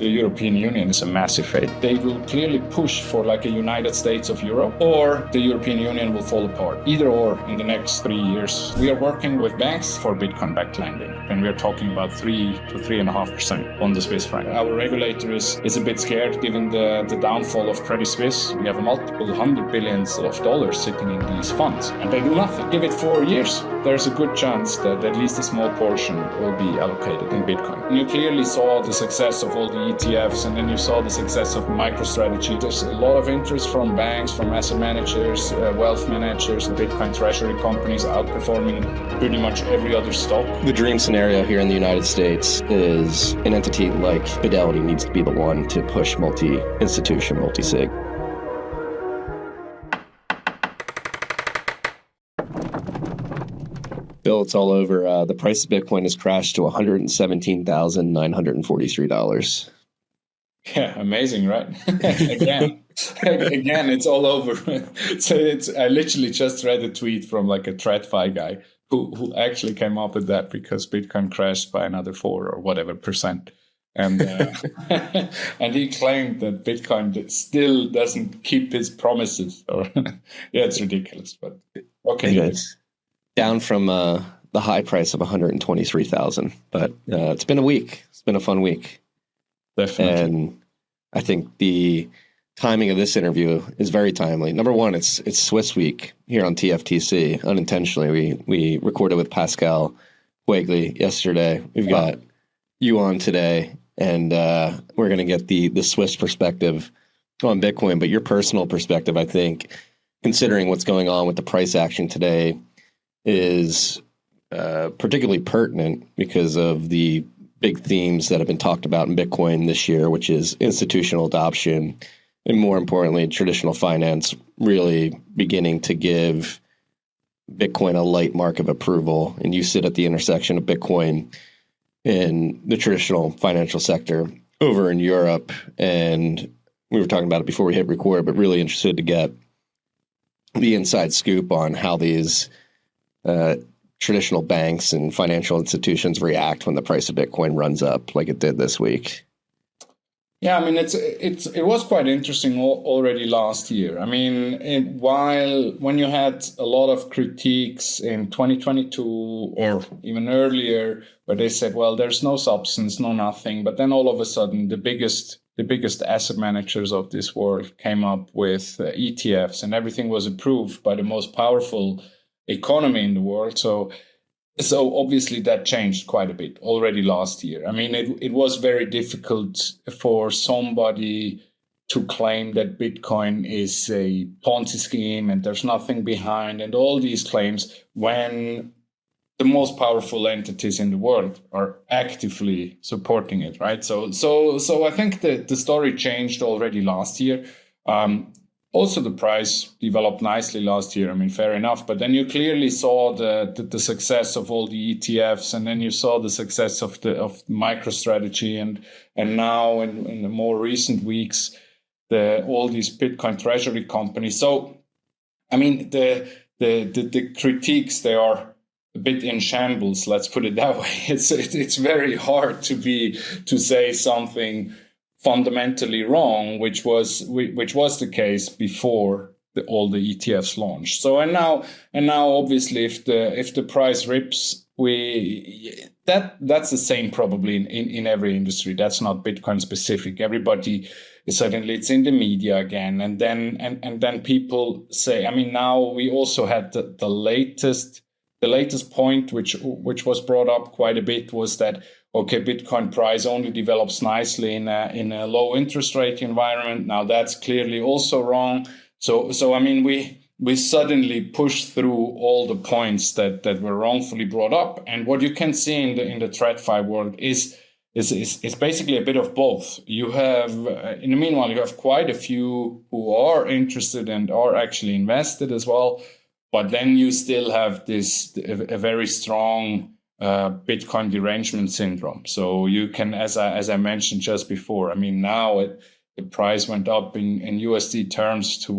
The European Union is a massive fate. They will clearly push for like a United States of Europe, or the European Union will fall apart. Either or in the next 3 years. We are working with banks for Bitcoin-backed lending, and we are talking about 3 to 3.5% on the Swiss franc. Our regulator is a bit scared given the downfall of Credit Suisse. We have multiple hundred billions of dollars sitting in these funds, and they do nothing. Give it 4 years, there's a good chance that at least a small portion will be allocated in Bitcoin. And you clearly saw the success of all the ETFs, and then you saw the success of MicroStrategy. There's a lot of interest from banks, from asset managers, wealth managers, Bitcoin treasury companies outperforming pretty much every other stock. The dream scenario here in the United States is an entity like Fidelity needs to be the one to push multi-institution, multi-sig. Bill, it's all over. The price of Bitcoin has crashed to $117,943. Yeah, amazing, right? Again, it's all over. I literally just read a tweet from like a TradFi guy who actually came up with that because Bitcoin crashed by another 4 or whatever percent. And and he claimed that Bitcoin still doesn't keep his promises. Or yeah, it's ridiculous. But okay, it's down from the high price of 123,000. But it's been a week. It's been a fun week. Definitely. And I think the timing of this interview is very timely. Number one, it's Swiss Week here on TFTC. Unintentionally, we recorded with Pascal Wegley yesterday. We've got you on today, and we're going to get the Swiss perspective on Bitcoin. But your personal perspective, I think, considering what's going on with the price action today, is particularly pertinent because of the big themes that have been talked about in Bitcoin this year, which is institutional adoption, and more importantly, traditional finance really beginning to give Bitcoin a light mark of approval. And you sit at the intersection of Bitcoin and the traditional financial sector over in Europe. And we were talking about it before we hit record, but really interested to get the inside scoop on how these traditional banks and financial institutions react when the price of Bitcoin runs up like it did this week. Yeah, I mean, it was quite interesting already last year. I mean, when you had a lot of critiques in 2022 or even earlier, where they said, well, there's no substance, no nothing, but then all of a sudden the biggest asset managers of this world came up with ETFs, and everything was approved by the most powerful economy in the world. So obviously that changed quite a bit already last year. I mean, it was very difficult for somebody to claim that Bitcoin is a Ponzi scheme and there's nothing behind, and all these claims, when the most powerful entities in the world are actively supporting it, right? So I think that the story changed already last year. Also, the price developed nicely last year. I mean, fair enough. But then you clearly saw the success of all the ETFs, and then you saw the success of MicroStrategy, and now in the more recent weeks, all these Bitcoin treasury companies. So, I mean, the critiques, they are a bit in shambles. Let's put it that way. It's very hard to say something fundamentally wrong, which was the case before all the ETFs launched. So and now obviously if the price rips, that's the same probably in every industry. That's not Bitcoin specific. Everybody suddenly it's in the media again, and then people say. I mean, now we also had the latest point which was brought up quite a bit was that, okay, Bitcoin price only develops nicely in a low interest rate environment. Now that's clearly also wrong. So I mean, we suddenly pushed through all the points that were wrongfully brought up. And what you can see in the TradFi world is basically a bit of both. You have, in the meanwhile, you have quite a few who are interested and are actually invested as well. But then you still have a very strong Bitcoin derangement syndrome. So you can, as I mentioned just before, I mean, now the price went up in USD terms to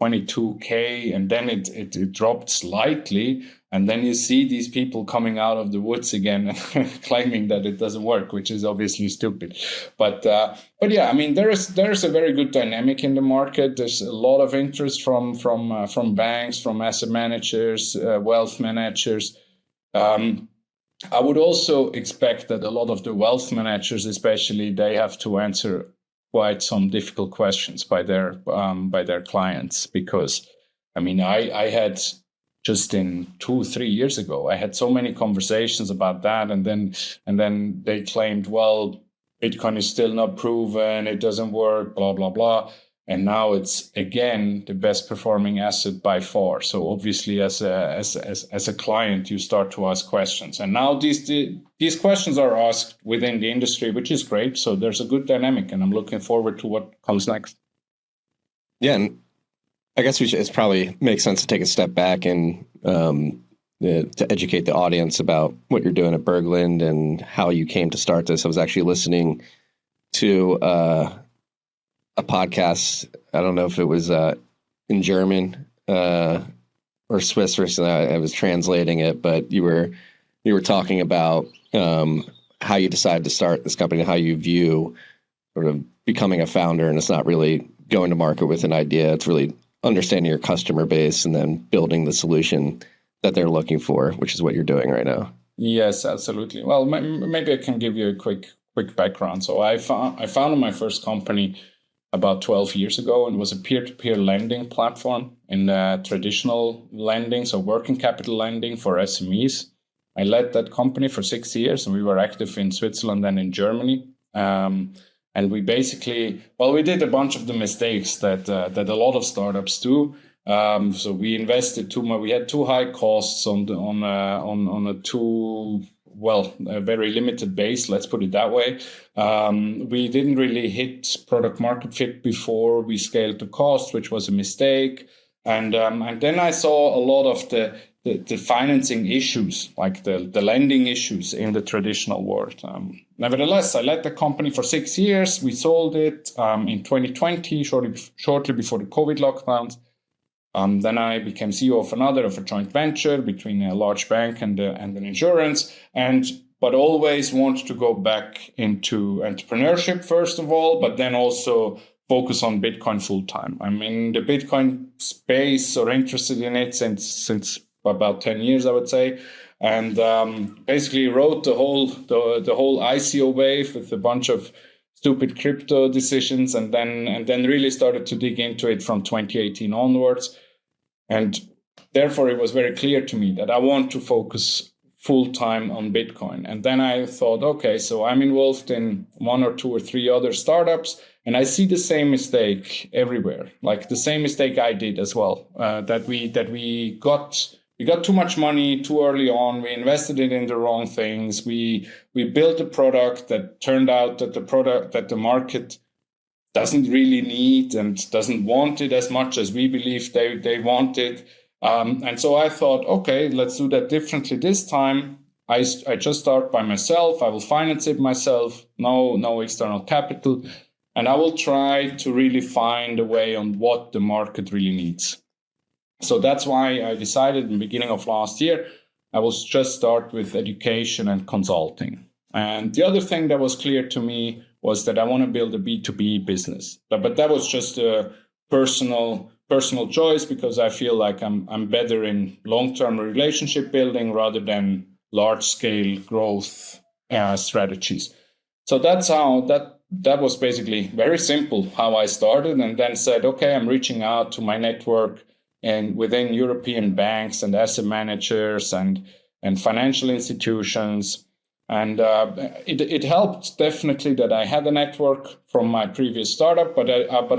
22K, and then it dropped slightly. And then you see these people coming out of the woods again claiming that it doesn't work, which is obviously stupid. But yeah, I mean, there's a very good dynamic in the market. There's a lot of interest from banks, from asset managers, wealth managers. I would also expect that a lot of the wealth managers, especially, they have to answer quite some difficult questions by their clients, because I mean, I had just in 2-3 years ago, I had so many conversations about that, and then they claimed, well, Bitcoin is still not proven, it doesn't work, blah blah blah. And now it's again the best performing asset by far. So obviously, as a client, you start to ask questions, and now these questions are asked within the industry, which is great. So there's a good dynamic, and I'm looking forward to what comes next. Yeah, and I guess it probably makes sense to take a step back and to educate the audience about what you're doing at Berglinde and how you came to start this. I was actually listening to a podcast. I don't know if it was in German or Swiss recently. I was translating it, but you were talking about how you decided to start this company, how you view sort of becoming a founder, and it's not really going to market with an idea. It's really understanding your customer base and then building the solution that they're looking for, which is what you're doing right now. Yes, absolutely. Well, maybe I can give you a quick background. So I founded my first company about 12 years ago, and it was a peer-to-peer lending platform in traditional lending, so working capital lending for SMEs. I led that company for 6 years, and we were active in Switzerland and in Germany. And we basically, we did a bunch of the mistakes that a lot of startups do. So we invested too much. We had too high costs on a very limited base. Let's put it that way. We didn't really hit product market fit before we scaled the cost, which was a mistake. And then I saw a lot of the financing issues, like the lending issues in the traditional world. Nevertheless, I led the company for 6 years. We sold it in 2020, shortly before the COVID lockdowns. Then I became CEO of a joint venture between a large bank and an insurance, but always wanted to go back into entrepreneurship first of all, but then also focus on Bitcoin full time. I'm in the Bitcoin space, or interested in it since about 10 years, I would say, and basically wrote the whole ICO wave with a bunch of stupid crypto decisions, and then really started to dig into it from 2018 onwards. And therefore, it was very clear to me that I want to focus full time on Bitcoin. And then I thought, okay, so I'm involved in 1 or 2 or 3 other startups, and I see the same mistake everywhere, like the same mistake I did as well. That we got too much money too early on. We invested it in the wrong things. We built a product that turned out that the market doesn't really need and doesn't want it as much as we believe they want it. And so I thought, okay, let's do that differently this time. I just start by myself. I will finance it myself, no external capital. And I will try to really find a way on what the market really needs. So that's why I decided in the beginning of last year, I will just start with education and consulting. And the other thing that was clear to me was that I want to build a B2B business. But that was just a personal choice, because I feel like I'm better in long-term relationship building rather than large-scale growth strategies. So that's how that was basically very simple how I started, and then said, okay, I'm reaching out to my network and within European banks and asset managers and financial institutions. And it helped definitely that I had a network from my previous startup, but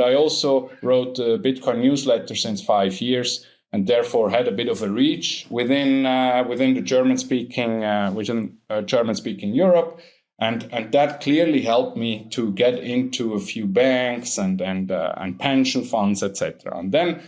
I also wrote a Bitcoin newsletter since 5 years, and therefore had a bit of a reach within the German-speaking Europe, and that clearly helped me to get into a few banks and pension funds, etc. And then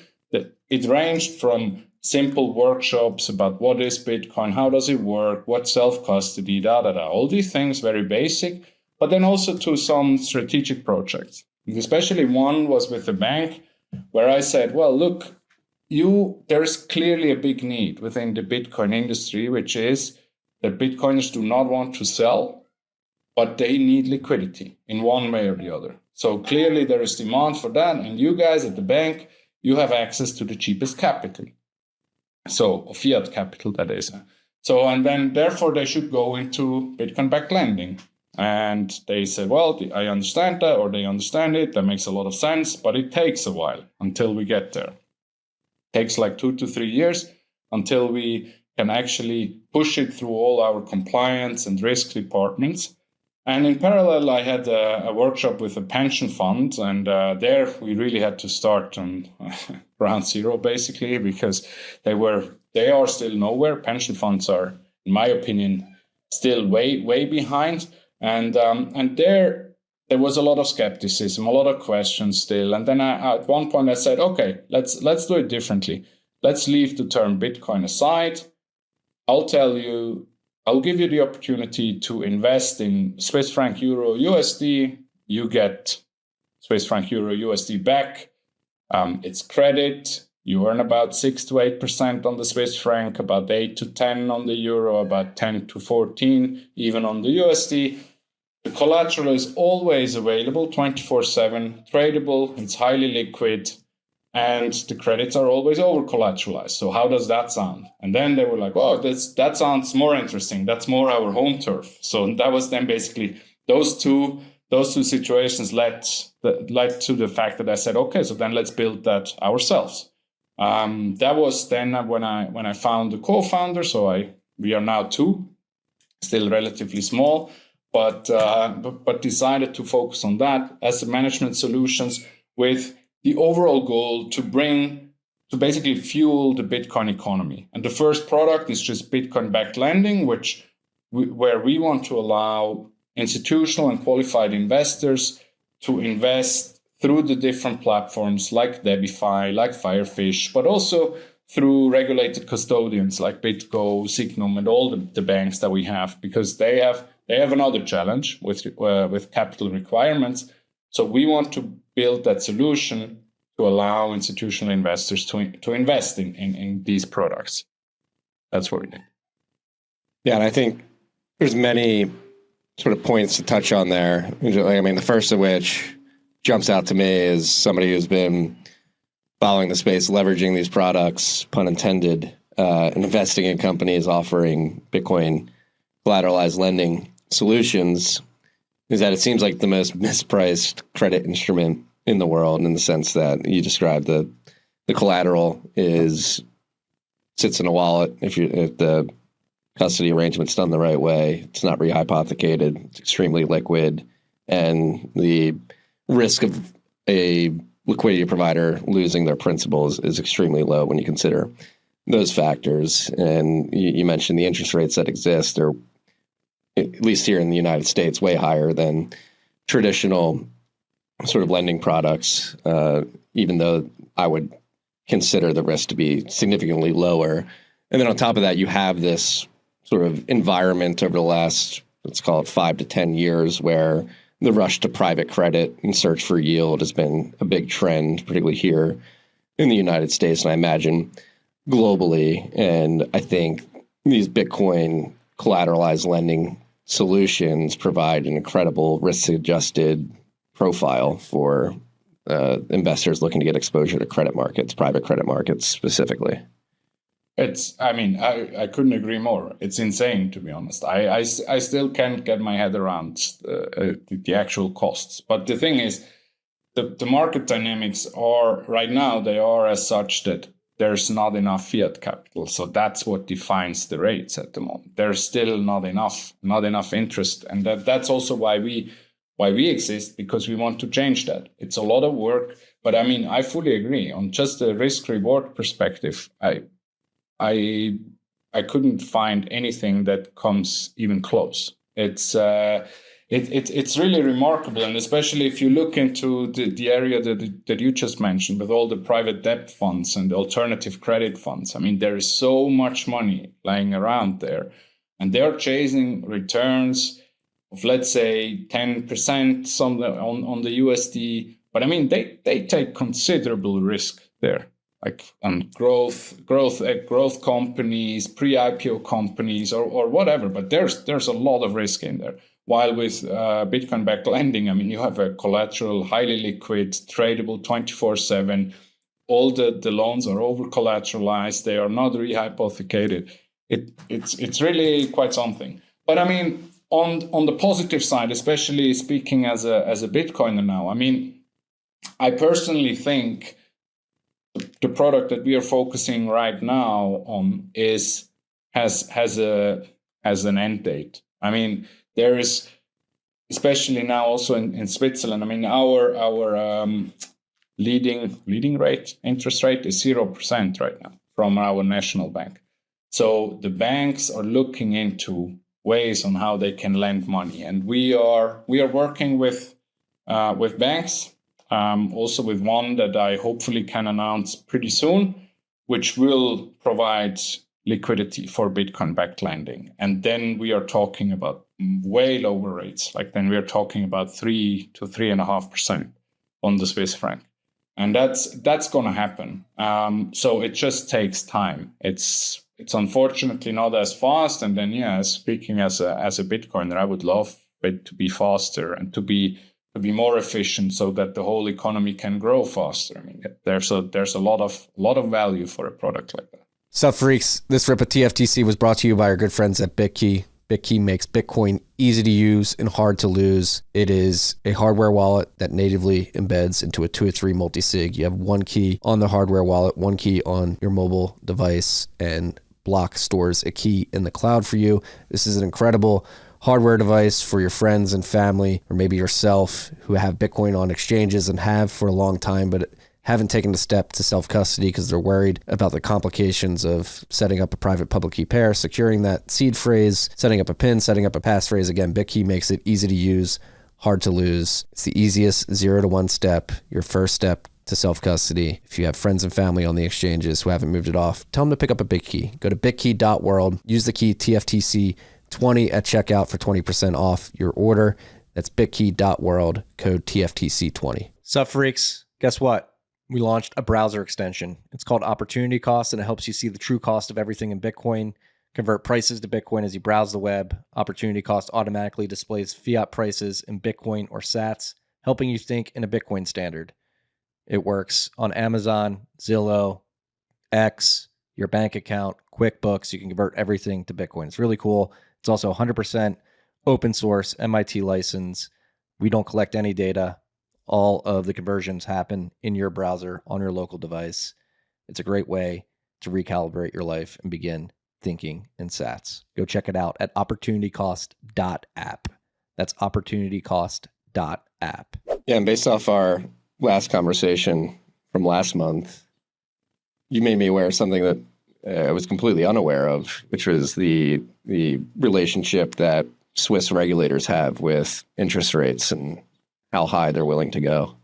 it ranged from simple workshops about what is Bitcoin, how does it work, what's self-custody, all these things, very basic, but then also to some strategic projects. Especially one was with a bank where I said, well, look, there's clearly a big need within the Bitcoin industry, which is that Bitcoiners do not want to sell, but they need liquidity in one way or the other. So clearly there is demand for that. And you guys at the bank, you have access to the cheapest capital. So fiat capital, that is. So, and then therefore they should go into Bitcoin-backed lending. And they said, well, I understand that, or they understand it. That makes a lot of sense, but it takes a while until we get there. It takes like 2 to 3 years until we can actually push it through all our compliance and risk departments. And in parallel, I had a workshop with a pension fund, and there we really had to start on ground zero, basically, because they are still nowhere. Pension funds are, in my opinion, still way behind. And there was a lot of skepticism, a lot of questions still. And then at one point I said, okay, let's do it differently. Let's leave the term Bitcoin aside. I'll give you the opportunity to invest in Swiss franc, euro, USD. You get Swiss franc, euro, USD back. It's credit. You earn about 6 to 8% on the Swiss franc, about 8 to 10 on the euro, about 10 to 14 even on the USD. The collateral is always available, 24/7, tradable. It's highly liquid. And the credits are always over collateralized. So how does that sound? And then they were like, oh, that sounds more interesting. That's more our home turf. So that was then basically those two situations led to the fact that I said, okay, so then let's build that ourselves. That was then when I found the co-founder. So we are now 2, still relatively small, but decided to focus on that as management solutions with the overall goal to basically fuel the Bitcoin economy. And the first product is just Bitcoin-backed lending, where we want to allow institutional and qualified investors to invest through the different platforms like Debify, like Firefish, but also through regulated custodians like BitGo, Signum, and all the banks that we have, because they have another challenge with capital requirements. So we want to build that solution to allow institutional investors to invest in these products. That's what we did. Yeah, and I think there's many sort of points to touch on there. I mean, the first of which jumps out to me is somebody who's been following the space, leveraging these products, pun intended, and investing in companies offering Bitcoin collateralized lending solutions, is that it seems like the most mispriced credit instrument in the world, in the sense that you described the collateral sits in a wallet. If the custody arrangement's done the right way, it's not rehypothecated, it's extremely liquid, and the risk of a liquidity provider losing their principals is extremely low when you consider those factors. And you mentioned the interest rates that exist. They're, at least here in the United States, way higher than traditional sort of lending products, even though I would consider the risk to be significantly lower. And then on top of that, you have this sort of environment over the last, let's call it 5 to 10 years, where the rush to private credit and search for yield has been a big trend, particularly here in the United States, and I imagine globally. And I think these Bitcoin collateralized lending solutions provide an incredible risk-adjusted profile for investors looking to get exposure to credit markets, private credit markets specifically. I couldn't agree more. It's insane, to be honest. I still can't get my head around the actual costs. But the thing is, the market dynamics are right now, they are as such that there's not enough fiat capital. So that's what defines the rates at the moment. There's still not enough interest. And that's also why we exist, because we want to change that. It's a lot of work. But I mean, I fully agree. On just the risk-reward perspective, I couldn't find anything that comes even close. It's really remarkable, and especially if you look into the area that you just mentioned, with all the private debt funds and alternative credit funds. I mean, there is so much money lying around there, and they're chasing returns of, let's say, 10% on the USD But I mean, they take considerable risk there, like on growth companies, pre-IPO companies, or whatever. But there's a lot of risk in there. While with Bitcoin-backed lending, I mean, you have a collateral, highly liquid, tradable 24/7. All the loans are over collateralized. They are not rehypothecated. It's really quite something. But I mean, on the positive side, especially speaking as a Bitcoiner now, I mean, I personally think the product that we are focusing right now on has an end date. I mean, there is, especially now also in Switzerland. I mean, our leading rate, interest rate, is 0% right now from our national bank. So the banks are looking into ways on how they can lend money, and we are working with banks, also with one that I hopefully can announce pretty soon, which will provide liquidity for Bitcoin-backed lending. And then we are talking about way lower rates. Like then we are talking about 3 to 3.5% on the Swiss franc. And that's going to happen. So it just takes time. It's unfortunately not as fast. And then, speaking as a Bitcoiner, I would love it to be faster and to be more efficient, so that the whole economy can grow faster. I mean, there's a lot of value for a product like that. Sup, freaks? This rip of TFTC was brought to you by our good friends at Bitkey. Bitkey makes Bitcoin easy to use and hard to lose. It is a hardware wallet that natively embeds into a 2 or 3 multi-sig. You have one key on the hardware wallet, one key on your mobile device, and Block stores a key in the cloud for you. This is an incredible hardware device for your friends and family, or maybe yourself, who have Bitcoin on exchanges and have for a long time, but haven't taken the step to self-custody because they're worried about the complications of setting up a private public key pair, securing that seed phrase, setting up a PIN, setting up a passphrase. Again, Bitkey makes it easy to use, hard to lose. It's the easiest 0 to 1 step, your first step to self-custody. If you have friends and family on the exchanges who haven't moved it off, tell them to pick up a Bitkey. Go to bitkey.world, use the key TFTC20 at checkout for 20% off your order. That's bitkey.world, code TFTC20. Sup, freaks? Guess what? We launched a browser extension. It's called Opportunity Cost, and it helps you see the true cost of everything in Bitcoin, convert prices to Bitcoin as you browse the web. Opportunity Cost automatically displays fiat prices in Bitcoin or sats, helping you think in a Bitcoin standard. It works on Amazon, Zillow, X, your bank account, QuickBooks. You can convert everything to Bitcoin. It's really cool. It's also 100% open source, MIT license. We don't collect any data. All of the conversions happen in your browser on your local device. It's a great way to recalibrate your life and begin thinking in sats. Go check it out at opportunitycost.app. That's opportunitycost.app. Yeah, and based off our last conversation from last month, you made me aware of something that I was completely unaware of, which was the relationship that Swiss regulators have with interest rates and how high they're willing to go.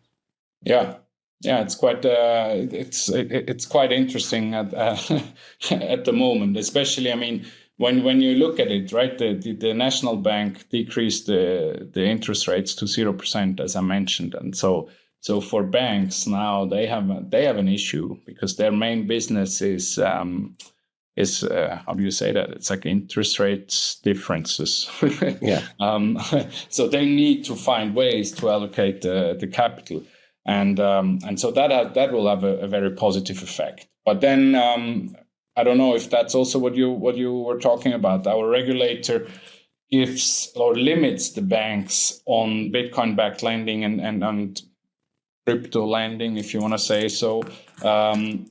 Yeah, it's quite it's quite interesting at at the moment, especially. I mean, when you look at it, right? The national bank decreased the interest rates to 0%, as I mentioned, and so for banks now they have an issue because their main business is how do you say that? It's like interest rates differences. Yeah. So they need to find ways to allocate the capital, and so that will have a very positive effect. But then I don't know if that's also what you were talking about. Our regulator gives or limits the banks on Bitcoin-backed lending and crypto lending, if you want to say so,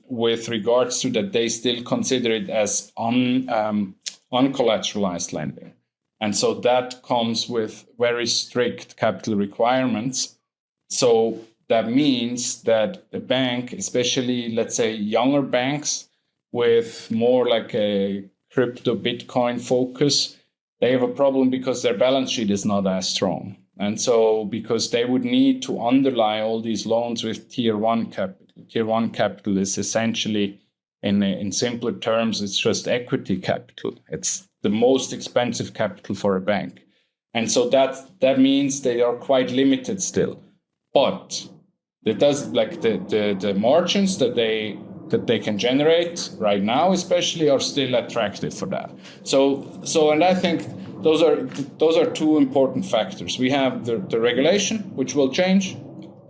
with regards to that, they still consider it as uncollateralized lending. And so that comes with very strict capital requirements. So that means that the bank, especially, let's say, younger banks with more like a crypto Bitcoin focus, they have a problem because their balance sheet is not as strong. And so because they would need to underlie all these loans with tier 1 capital. Tier 1 capital is essentially, in simpler terms, it's just equity capital. It's the most expensive capital for a bank. And so that means they are quite limited still. But that does like the margins that they can generate right now, especially, are still attractive for that. So and I think those are two important factors. We have the regulation, which will change,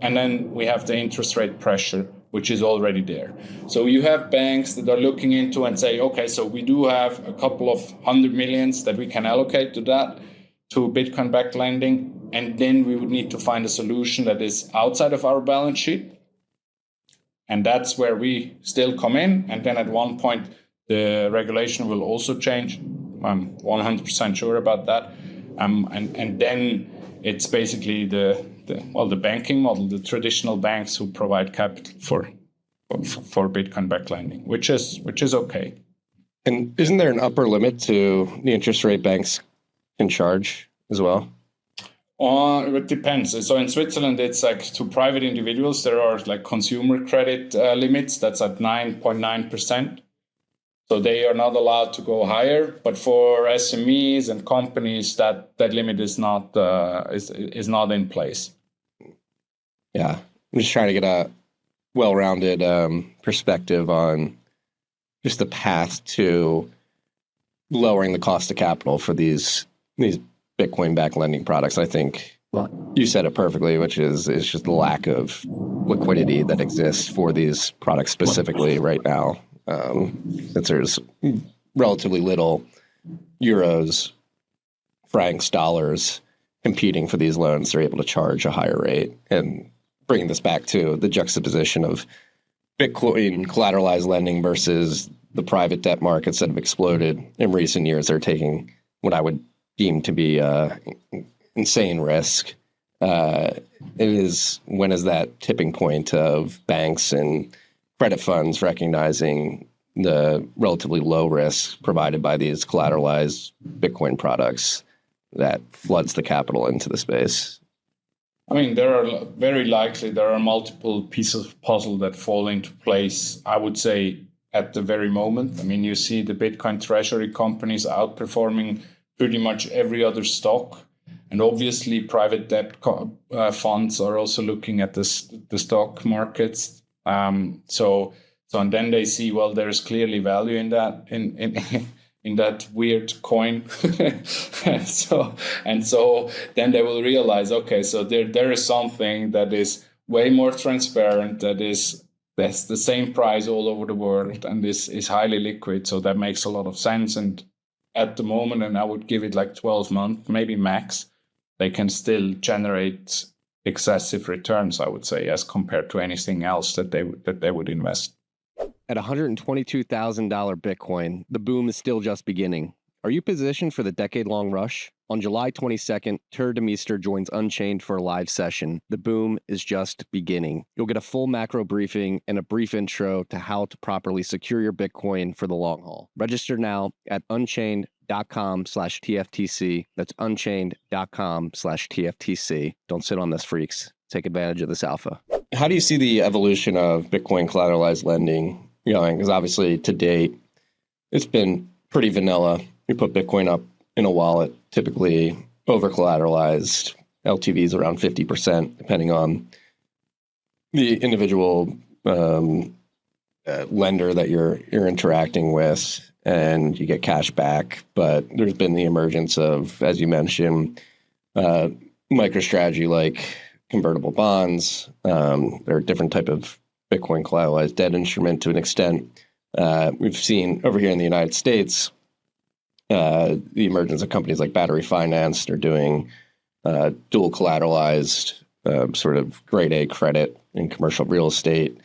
and then we have the interest rate pressure, which is already there. So you have banks that are looking into and say, okay, so we do have a couple of 100 millions that we can allocate to that, to Bitcoin-backed lending, and then we would need to find a solution that is outside of our balance sheet. And that's where we still come in. And then at one point, the regulation will also change. I'm 100% sure about that. And then it's basically the banking model, the traditional banks who provide capital for Bitcoin-backed lending, which is okay. And isn't there an upper limit to the interest rate banks can charge as well? It depends. So in Switzerland, it's like to private individuals, there are like consumer credit limits. That's at 9.9%. So they are not allowed to go higher. But for SMEs and companies, that limit is not in place. Yeah, I'm just trying to get a well-rounded perspective on just the path to lowering the cost of capital for these Bitcoin-backed lending products. I think you said it perfectly, which is just the lack of liquidity that exists for these products specifically right now. Since there's relatively little euros, francs, dollars competing for these loans, they're able to charge a higher rate. And bringing this back to the juxtaposition of Bitcoin collateralized lending versus the private debt markets that have exploded in recent years, they're taking what I would deem to be insane risk. When is that tipping point of banks and credit funds recognizing the relatively low risk provided by these collateralized Bitcoin products that floods the capital into the space? I mean, there are multiple pieces of puzzle that fall into place, I would say, at the very moment. I mean, you see the Bitcoin treasury companies outperforming pretty much every other stock. And obviously, private debt funds are also looking at the stock markets. And then they see, well, there's clearly value in that in that weird coin. and so then they will realize, okay, so there is something that is way more transparent, that's the same price all over the world, and this is highly liquid. So that makes a lot of sense. And at the moment, and I would give it like 12 months, maybe max, they can still generate excessive returns, I would say, as compared to anything else that they would invest. At $122,000 Bitcoin, the boom is still just beginning. Are you positioned for the decade-long rush? On July 22nd, Tur de Meester joins Unchained for a live session. The boom is just beginning. You'll get a full macro briefing and a brief intro to how to properly secure your Bitcoin for the long haul. Register now at unchained.com/TFTC. That's unchained.com/TFTC. Don't sit on this, freaks. Take advantage of this alpha. How do you see the evolution of Bitcoin collateralized lending going? Because obviously to date, it's been pretty vanilla. You put Bitcoin up in a wallet, typically over collateralized, LTVs around 50%, depending on the individual lender that you're interacting with, and you get cash back. But there's been the emergence of, as you mentioned, MicroStrategy like convertible bonds. They're a different type of Bitcoin collateralized debt instrument to an extent. We've seen over here in the United States the emergence of companies like Battery Finance. They're doing dual collateralized sort of grade A credit in commercial real estate.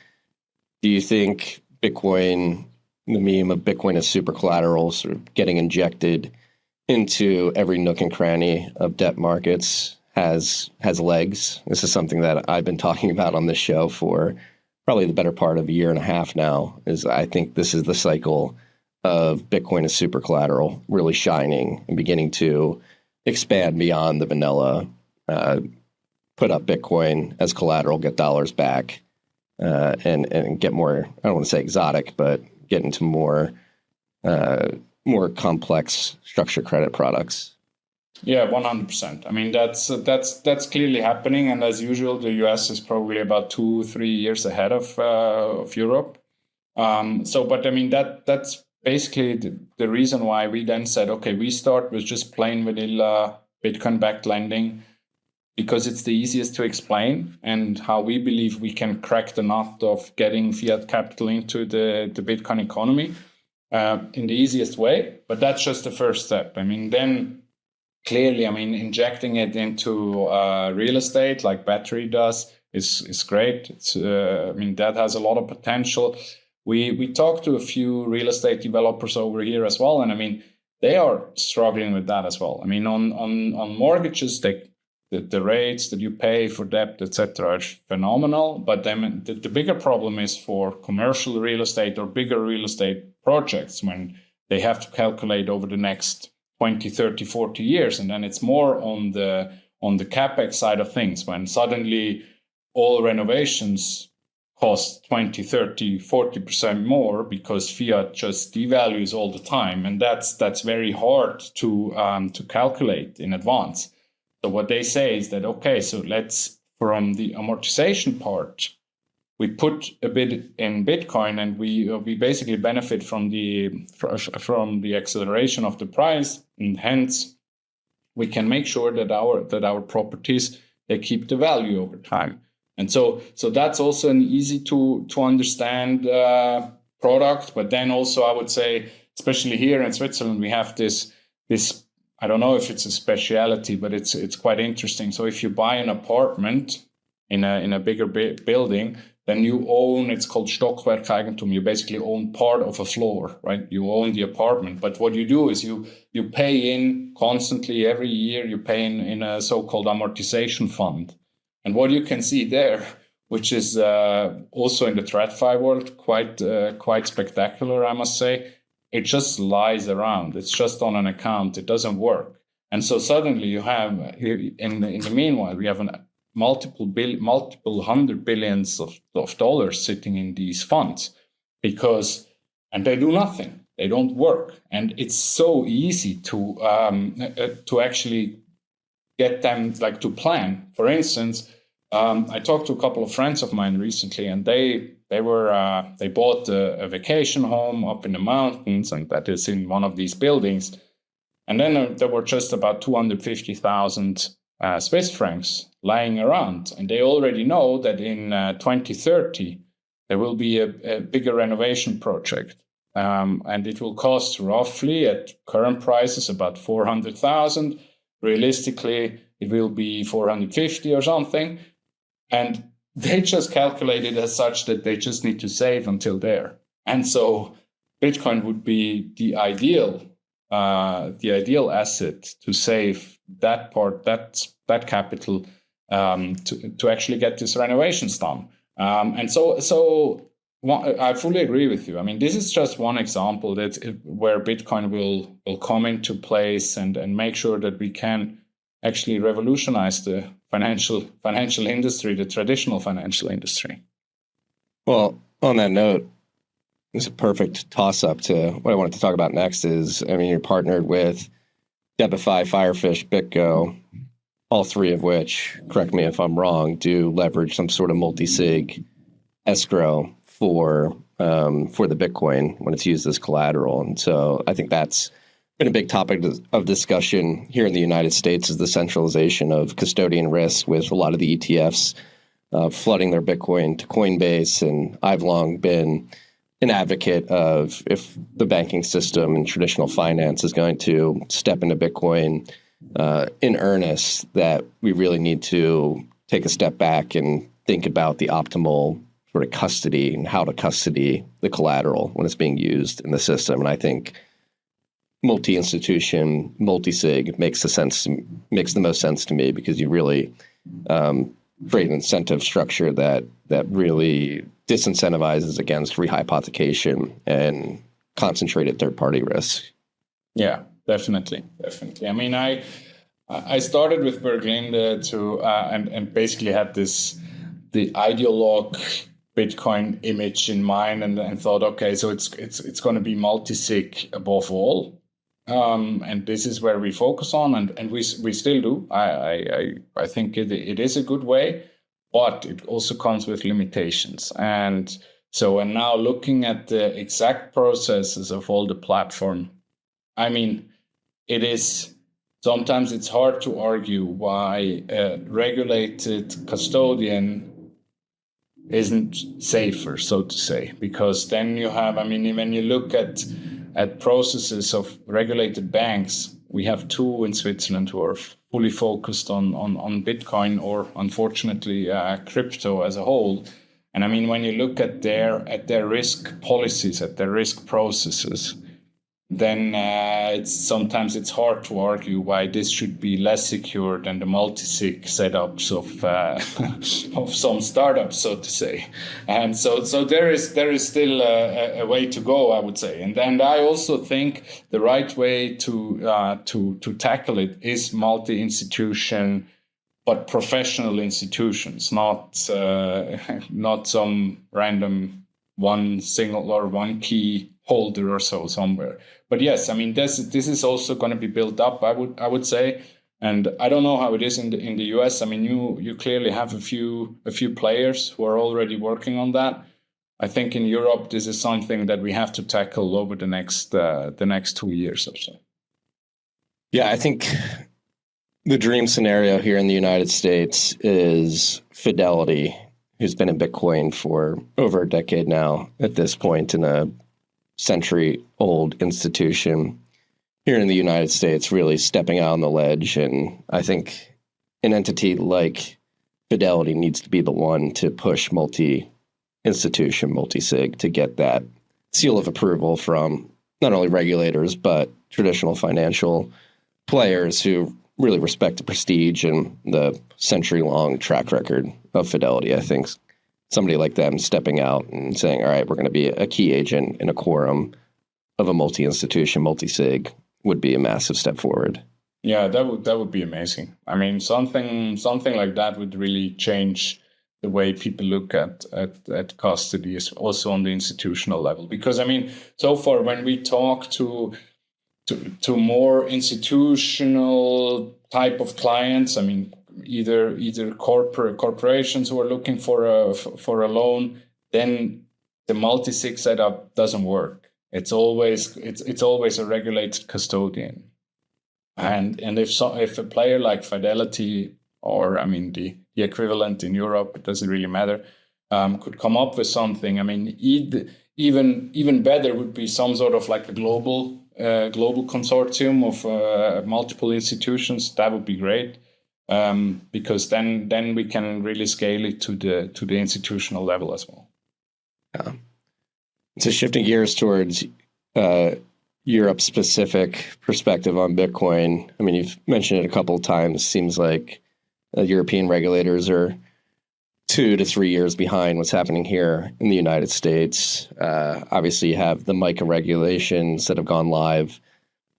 Do you think Bitcoin, the meme of Bitcoin as super collateral, sort of getting injected into every nook and cranny of debt markets, has legs? This is something that I've been talking about on this show for probably the better part of a year and a half now. Is I think this is the cycle of Bitcoin as super collateral really shining and beginning to expand beyond the vanilla. Put up Bitcoin as collateral, get dollars back, and get more, I don't want to say exotic, but get into more complex structured credit products. Yeah, 100%. I mean, that's clearly happening, and as usual, the US is probably about 2-3 years ahead of Europe. But I mean, that's basically the reason why we then said, okay, we start with just plain vanilla Bitcoin-backed lending, because it's the easiest to explain, and how we believe we can crack the nut of getting fiat capital into the Bitcoin economy in the easiest way. But that's just the first step. I mean, then clearly, I mean, injecting it into real estate like Battery does is great. I mean, that has a lot of potential. We talked to a few real estate developers over here as well, and I mean, they are struggling with that as well. I mean, on mortgages, the rates that you pay for debt, etc., are phenomenal. But then the bigger problem is for commercial real estate or bigger real estate projects, when they have to calculate over the next 20, 30, 40 years. And then it's more on the CapEx side of things, when suddenly all renovations cost 20, 30, 40% more because fiat just devalues all the time. And that's very hard to calculate in advance. So what they say is that, okay, so let's, from the amortization part, we put a bit in Bitcoin, and we basically benefit from the acceleration of the price, and hence we can make sure that our properties, they keep the value over time. And so that's also an easy to understand product. But then also, I would say, especially here in Switzerland, we have this. I don't know if it's a speciality, but it's quite interesting. So if you buy an apartment in a bigger building, then you own, it's called Stockwerkeigentum. You basically own part of a floor, right? You own the apartment. But what you do is you pay in constantly every year. You pay in a so-called amortization fund. And what you can see there, which is also in the TradFi world quite spectacular, I must say, it just lies around. It's just on an account. It doesn't work. And so suddenly you have, in the meanwhile, we have multiple hundred billions of dollars sitting in these funds, and they do nothing. They don't work. And it's so easy to actually get them to plan. For instance, I talked to a couple of friends of mine recently, and they bought a vacation home up in the mountains, and that is in one of these buildings. And then there were just about 250,000 Swiss francs lying around. And they already know that in 2030, there will be a bigger renovation project. And it will cost roughly, at current prices, about 400,000. Realistically, it will be 450 or something. And they just calculate it as such that they just need to save until there. And so Bitcoin would be the ideal asset to save that part, that capital, to actually get these renovations done. And so I fully agree with you. I mean, this is just one example where Bitcoin will come into place and make sure that we can actually revolutionize the financial industry, the traditional financial industry. Well, on that note, it's a perfect toss-up to what I wanted to talk about next is, I mean, you're partnered with Debify, Firefish, BitGo, all three of which, correct me if I'm wrong, do leverage some sort of multi-sig escrow for the Bitcoin when it's used as collateral. And so I think that's been a big topic of discussion here in the United States, is the centralization of custodian risk with a lot of the ETFs flooding their Bitcoin to Coinbase. And I've long been an advocate of, if the banking system and traditional finance is going to step into Bitcoin in earnest, that we really need to take a step back and think about the optimal sort of custody and how to custody the collateral when it's being used in the system. And I think multi-institution, multi-sig makes the most sense to me, because you really create an incentive structure that really disincentivizes against rehypothecation and concentrated third-party risk. Yeah, definitely. I mean, I started with Berglinde and basically had the ideologue Bitcoin image in mind, and thought, okay, so it's going to be multi-sig above all. and this is where we focus on, and we still do. I think it is a good way, but it also comes with limitations. And now looking at the exact processes of all the platform, I mean, it is sometimes it's hard to argue why a regulated custodian isn't safer, so to say, because then you have, I mean, when you look at processes of regulated banks, we have two in Switzerland who are fully focused on Bitcoin, or unfortunately crypto as a whole. And I mean, when you look at their risk policies, at their risk processes, then sometimes it's hard to argue why this should be less secure than the multi-sig setups of some startups, so to say. And so there is still a way to go, I would say. And I also think the right way to tackle it is multi-institution, but professional institutions, not some random one single or one key holder or so somewhere. But yes, I mean, this is also going to be built up, I would say. And I don't know how it is in the US. I mean, you clearly have a few players who are already working on that. I think in Europe, this is something that we have to tackle over the next 2 years or so. Yeah, I think the dream scenario here in the United States is Fidelity, who's been in Bitcoin for over a decade now at this point, in a century-old institution here in the United States, really stepping out on the ledge. And I think an entity like Fidelity needs to be the one to push multi-institution, multi-sig, to get that seal of approval from not only regulators, but traditional financial players who really respect the prestige and the century-long track record of Fidelity. I think somebody like them stepping out and saying, all right, we're going to be a key agent in a quorum of a multi-institution, multi-sig, would be a massive step forward. Yeah, that would be amazing. I mean, something like that would really change the way people look at custody, also on the institutional level. Because I mean, so far when we talk to more institutional type of clients, I mean, either corporations who are looking for a loan, then the multi-sig setup doesn't work. It's always a regulated custodian, and if a player like Fidelity, or I mean the equivalent in Europe, it doesn't really matter, could come up with something. I mean, even better would be some sort of like a global consortium of multiple institutions. That would be great. Because then we can really scale it to the institutional level as well. Yeah. So shifting gears towards Europe-specific perspective on Bitcoin. I mean, you've mentioned it a couple of times. Seems like European regulators are 2 to 3 years behind what's happening here in the United States. Obviously, you have the MiCA regulations that have gone live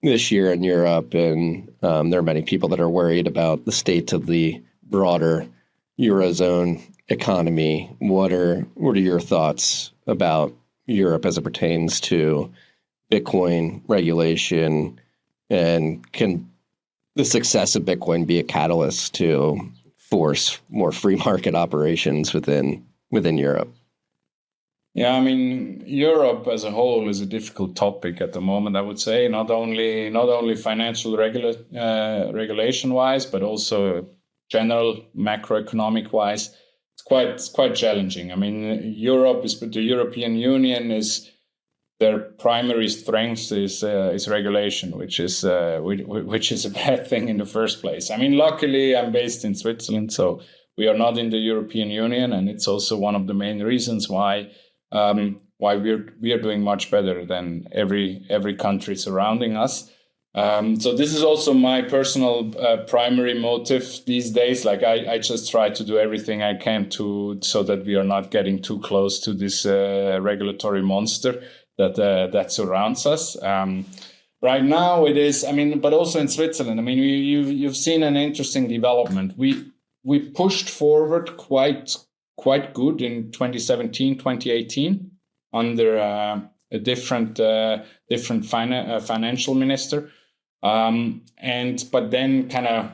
this year in Europe, and there are many people that are worried about the state of the broader Eurozone economy. What are your thoughts about Europe as it pertains to Bitcoin regulation, and can the success of Bitcoin be a catalyst to force more free market operations within Europe? Yeah, I mean, Europe as a whole is a difficult topic at the moment, I would say, not only financial regulation wise, but also general macroeconomic wise. It's quite challenging. I mean, the European Union is, their primary strength is regulation, which is a bad thing in the first place. I mean, luckily I'm based in Switzerland, so we are not in the European Union, and it's also one of the main reasons why we are doing much better than every country surrounding us. So this is also my personal primary motive these days. Like I just try to do everything I can so that we are not getting too close to this regulatory monster that surrounds us. Right now it is, I mean, but also in Switzerland, I mean, you've seen an interesting development. We pushed forward quite good in 2017, 2018 under a different financial minister. But then kind of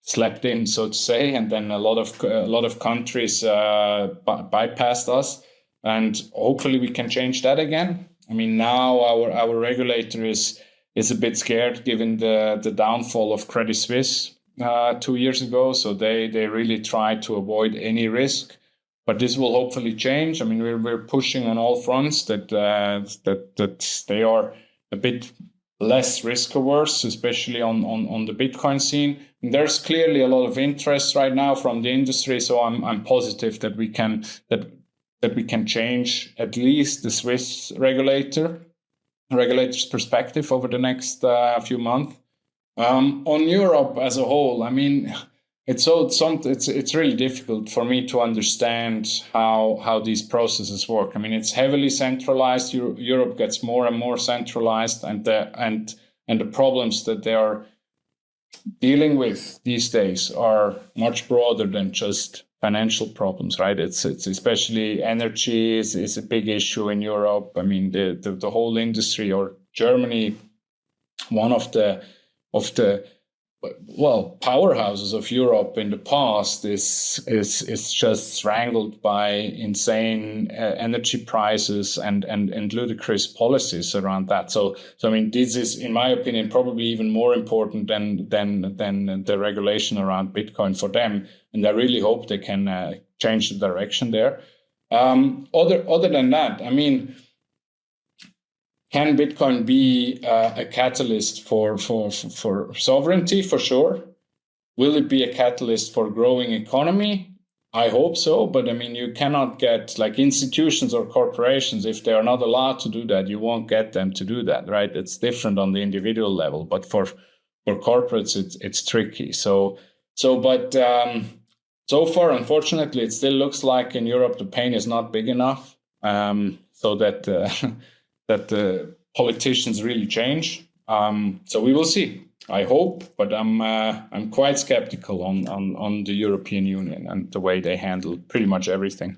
slept in, so to say, and then a lot of countries bypassed us, and hopefully we can change that again. I mean, now our regulator is a bit scared given the downfall of Credit Suisse 2 years ago. So they really try to avoid any risk. But this will hopefully change. I mean, we're pushing on all fronts that they are a bit less risk averse, especially on the Bitcoin scene. And there's clearly a lot of interest right now from the industry. So I'm positive that we can change at least the Swiss regulator's perspective over the next few months. On Europe as a whole, I mean, it's really difficult for me to understand how these processes work. I mean, it's heavily centralized. Europe gets more and more centralized, and the problems that they are dealing with these days are much broader than just financial problems, right? It's especially energy is a big issue in Europe. I mean, the whole industry, or Germany, one of the powerhouses of Europe in the past is just strangled by insane energy prices and ludicrous policies around that. So I mean, this is, in my opinion, probably even more important than the regulation around Bitcoin for them. And I really hope they can change the direction there. Other than that, I mean, can Bitcoin be a catalyst for sovereignty? For sure. Will it be a catalyst for growing economy? I hope so. But I mean, you cannot get, like, institutions or corporations, if they are not allowed to do that, you won't get them to do that, right? It's different on the individual level, but for corporates, it's tricky. So far, unfortunately, it still looks like in Europe the pain is not big enough, so that that the politicians really change. So we will see. I hope, but I'm quite skeptical on the European Union and the way they handle pretty much everything.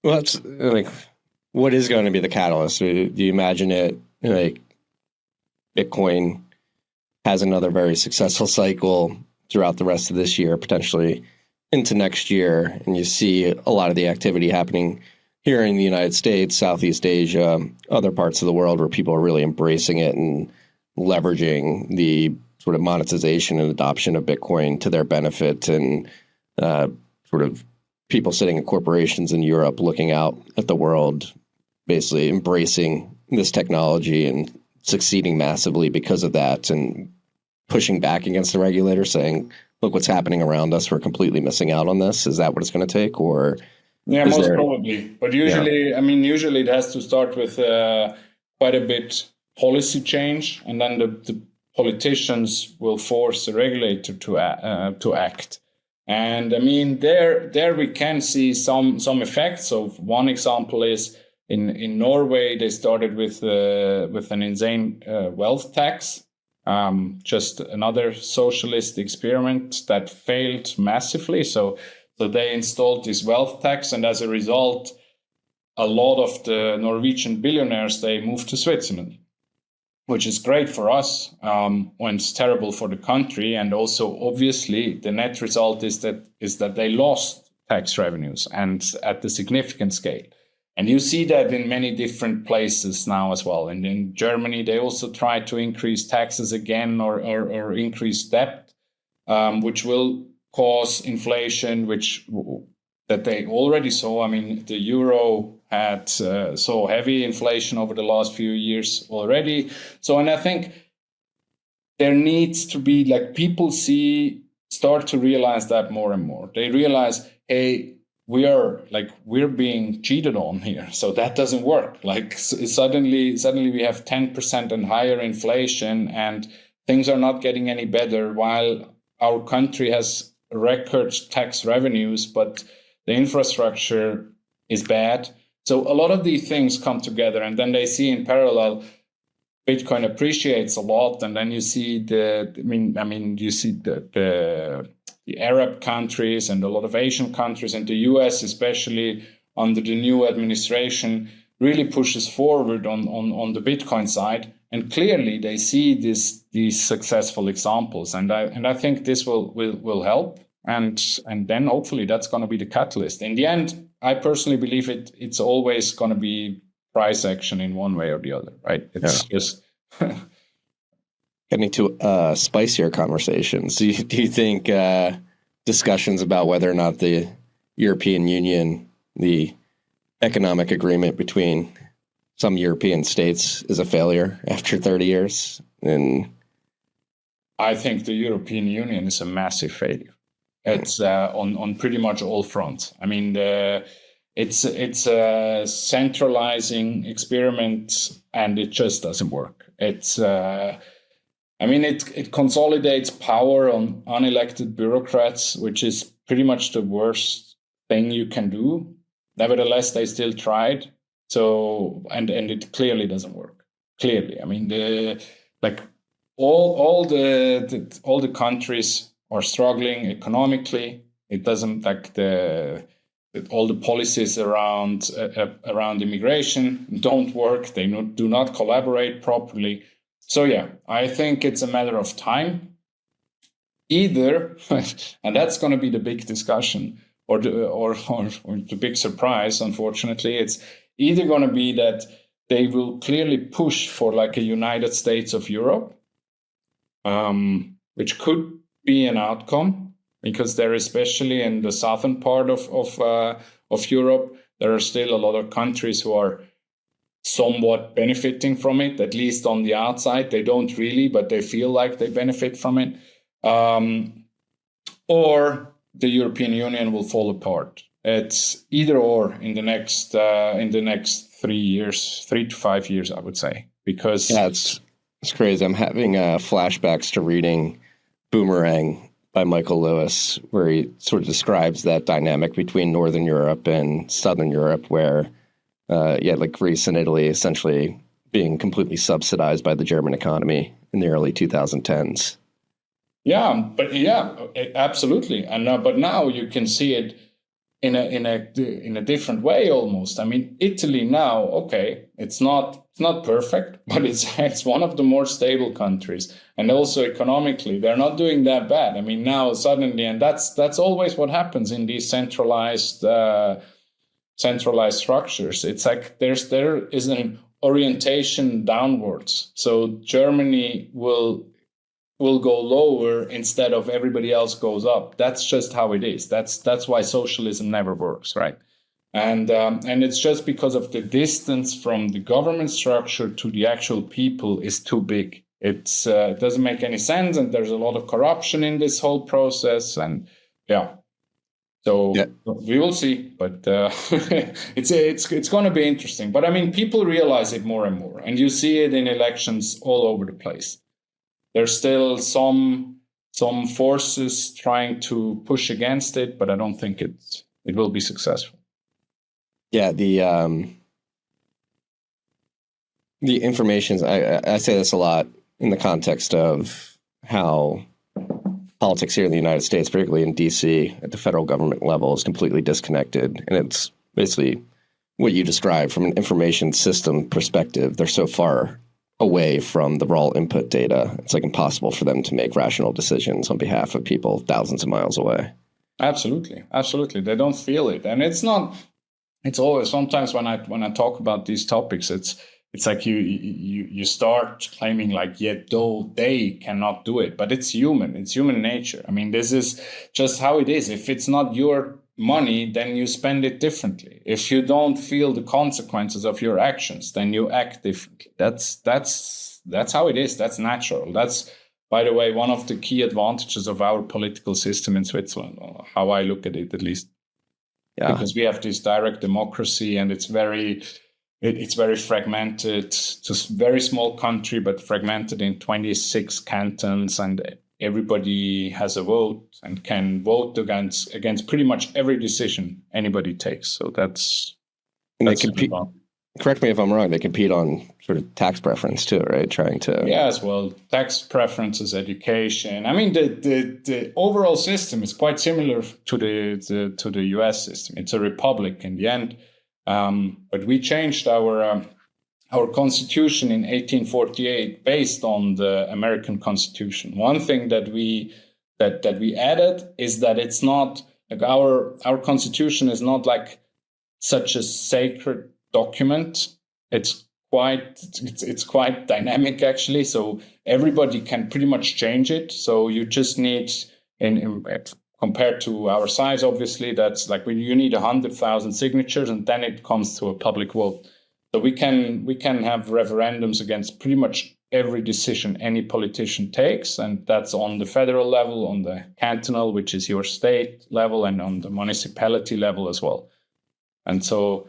Well, that's like, what is going to be the catalyst? Do you imagine it like Bitcoin has another very successful cycle throughout the rest of this year, potentially into next year, and you see a lot of the activity happening here in the United States, Southeast Asia, other parts of the world where people are really embracing it and leveraging the sort of monetization and adoption of Bitcoin to their benefit, and sort of people sitting in corporations in Europe looking out at the world, basically embracing this technology and succeeding massively because of that, and pushing back against the regulator, saying, look what's happening around us, we're completely missing out on this. Is that what it's going to take? Or yeah, most probably. But usually, yeah. I mean, usually it has to start with quite a bit policy change, and then the politicians will force the regulator to act. And I mean, there we can see some effects. So one example is in Norway, they started with an insane wealth tax. Just another socialist experiment that failed massively. So they installed this wealth tax, and as a result, a lot of the Norwegian billionaires, they moved to Switzerland, which is great for us, when it's terrible for the country. And also, obviously, the net result is that they lost tax revenues, and at a significant scale. And you see that in many different places now as well. And in Germany, they also try to increase taxes again, or increase debt, which will cause inflation, that they already saw. I mean, the euro had so heavy inflation over the last few years already. So, and I think there needs to be, like, people start to realize that more and more. They realize, hey, we're being cheated on here. So that doesn't work. Like, suddenly we have 10% and higher inflation, and things are not getting any better, while our country has record tax revenues, but the infrastructure is bad. So a lot of these things come together, and then they see in parallel Bitcoin appreciates a lot, and then you see you see the Arab countries and a lot of Asian countries, and the US especially under the new administration, really pushes forward on the Bitcoin side. And clearly they see these successful examples. And I think this will help. And then hopefully that's going to be the catalyst. In the end, I personally believe it's always going to be price action in one way or the other, right? It's just getting to spicier conversations. Do you think discussions about whether or not the European Union, the economic agreement between some European states, is a failure after 30 years? And I think the European Union is a massive failure. It's on pretty much all fronts. I mean, it's a centralizing experiment, and it just doesn't work. It consolidates power on unelected bureaucrats, which is pretty much the worst thing you can do. Nevertheless, they still tried. So, and it clearly doesn't work. Clearly, I mean, all the countries are struggling economically. It doesn't all the policies around immigration don't work. They do not collaborate properly. So yeah, I think it's a matter of time. Either, and that's going to be the big discussion, or the big surprise. Unfortunately, it's either going to be that they will clearly push for like a United States of Europe, which could be an outcome, because there, especially in the southern part of Europe, there are still a lot of countries who are somewhat benefiting from it, at least on the outside. They don't really, but they feel like they benefit from it. Or the European Union will fall apart. It's either or in the next 3 to 5 years, I would say, because it's crazy. I'm having flashbacks to reading Boomerang by Michael Lewis, where he sort of describes that dynamic between Northern Europe and Southern Europe, where like Greece and Italy essentially being completely subsidized by the German economy in the early 2010s. Yeah, absolutely. And but now you can see it in a different way almost. I mean, Italy now, okay, it's not perfect, but it's one of the more stable countries, and also economically they're not doing that bad. I mean, now suddenly, and that's always what happens in these centralized structures. It's like there is an orientation downwards. So Germany will go lower instead of everybody else goes up. That's just how it is. That's why socialism never works, right? And it's just because of the distance from the government structure to the actual people is too big. It doesn't make any sense, and there's a lot of corruption in this whole process. And yeah, so we will see. But it's going to be interesting. But I mean, people realize it more and more, and you see it in elections all over the place. There's still some forces trying to push against it, but I don't think it will be successful. Yeah, the information. I say this a lot in the context of how politics here in the United States, particularly in D.C. at the federal government level, is completely disconnected, and it's basically what you described from an information system perspective. They're so far away from the raw input data, it's like impossible for them to make rational decisions on behalf of people thousands of miles away. Absolutely. They don't feel it, and it's always, sometimes when I talk about these topics, it's like you start claiming like, though they cannot do it, but it's human nature. I mean, this is just how it is. If it's not your money, then you spend it differently. If you don't feel the consequences of your actions, then you act differently. That's how it is. That's natural. That's, by the way, one of the key advantages of our political system in Switzerland, how I look at it, at least. Yeah. Because we have this direct democracy, and it's very fragmented. It's a very small country, but fragmented in 26 cantons, and everybody has a vote and can vote against pretty much every decision anybody takes. So that's they compete. Correct me if I'm wrong. They compete on sort of tax preference too, right? Trying to as well, tax preferences, education. I mean, the overall system is quite similar to the US system. It's a republic in the end. But we changed our constitution in 1848 based on the American Constitution. One thing that we added is that it's not like our constitution is not like such a sacred document. It's quite dynamic actually. So everybody can pretty much change it. So you just need, compared to our size, obviously, that's like when you need 100,000 signatures, and then it comes to a public vote. So we can have referendums against pretty much every decision any politician takes, and that's on the federal level, on the cantonal, which is your state level, and on the municipality level as well. And so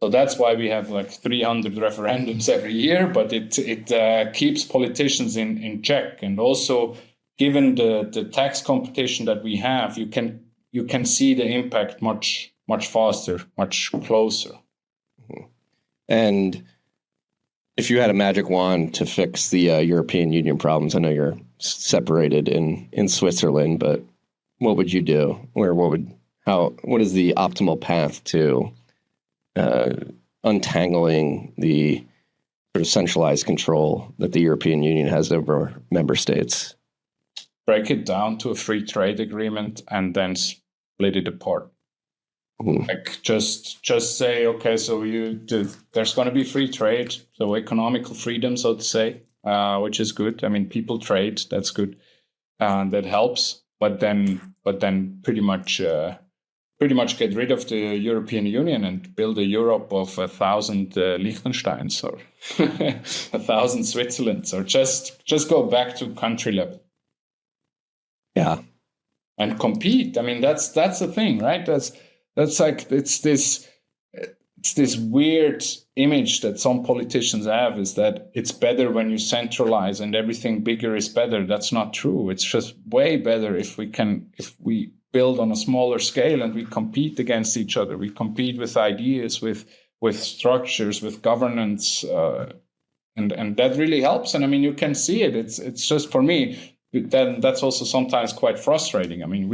that's why we have like 300 referendums every year, but it keeps politicians in check. And also, given the tax competition that we have, you can see the impact much faster, much closer. And if you had a magic wand to fix the European Union problems, I know you're separated in Switzerland, but what would you do? Or what is the optimal path to untangling the sort of centralized control that the European Union has over member states? Break it down to a free trade agreement and then split it apart. Like just say, okay, so there's going to be free trade, so economical freedom, so to say, which is good. I mean, people trade, that's good, that helps. But then pretty much get rid of the European Union and build a Europe of 1,000 Liechtensteins or 1,000 Switzerlands, or just go back to country level. Yeah, and compete. I mean, that's the thing, right? That's like it's this weird image that some politicians have, is that it's better when you centralize and everything bigger is better. That's not true. It's just way better if we build on a smaller scale and we compete against each other. We compete with ideas, with structures, with governance, and that really helps. And I mean, you can see it. It's just, for me, then that's also sometimes quite frustrating. I mean,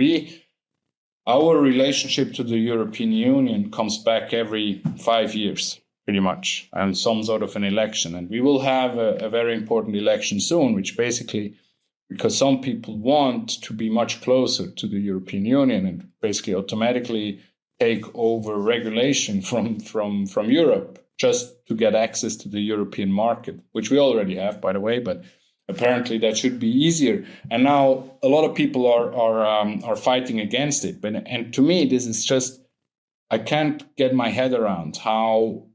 our relationship to the European Union comes back every 5 years, pretty much, and some sort of an election. And we will have a very important election soon, which basically, because some people want to be much closer to the European Union and basically automatically take over regulation from Europe just to get access to the European market, which we already have, by the way, but apparently that should be easier. And now a lot of people are fighting against it. And to me, this is just, I can't get my head around how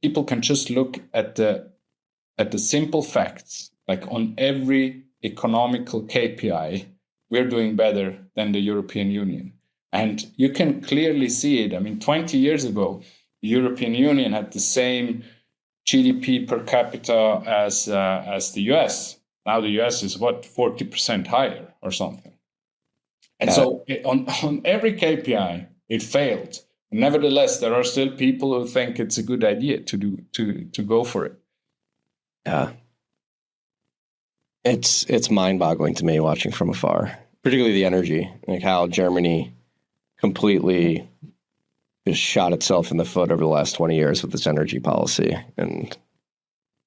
people can just look at the simple facts, like on every economical KPI, we're doing better than the European Union. And you can clearly see it. I mean, 20 years ago, the European Union had the same GDP per capita as the US. Now the US is 40% higher or something. And so on every KPI, it failed. Nevertheless, there are still people who think it's a good idea to go for it. Yeah. It's mind-boggling to me watching from afar, particularly the energy, like how Germany completely just shot itself in the foot over the last 20 years with this energy policy. And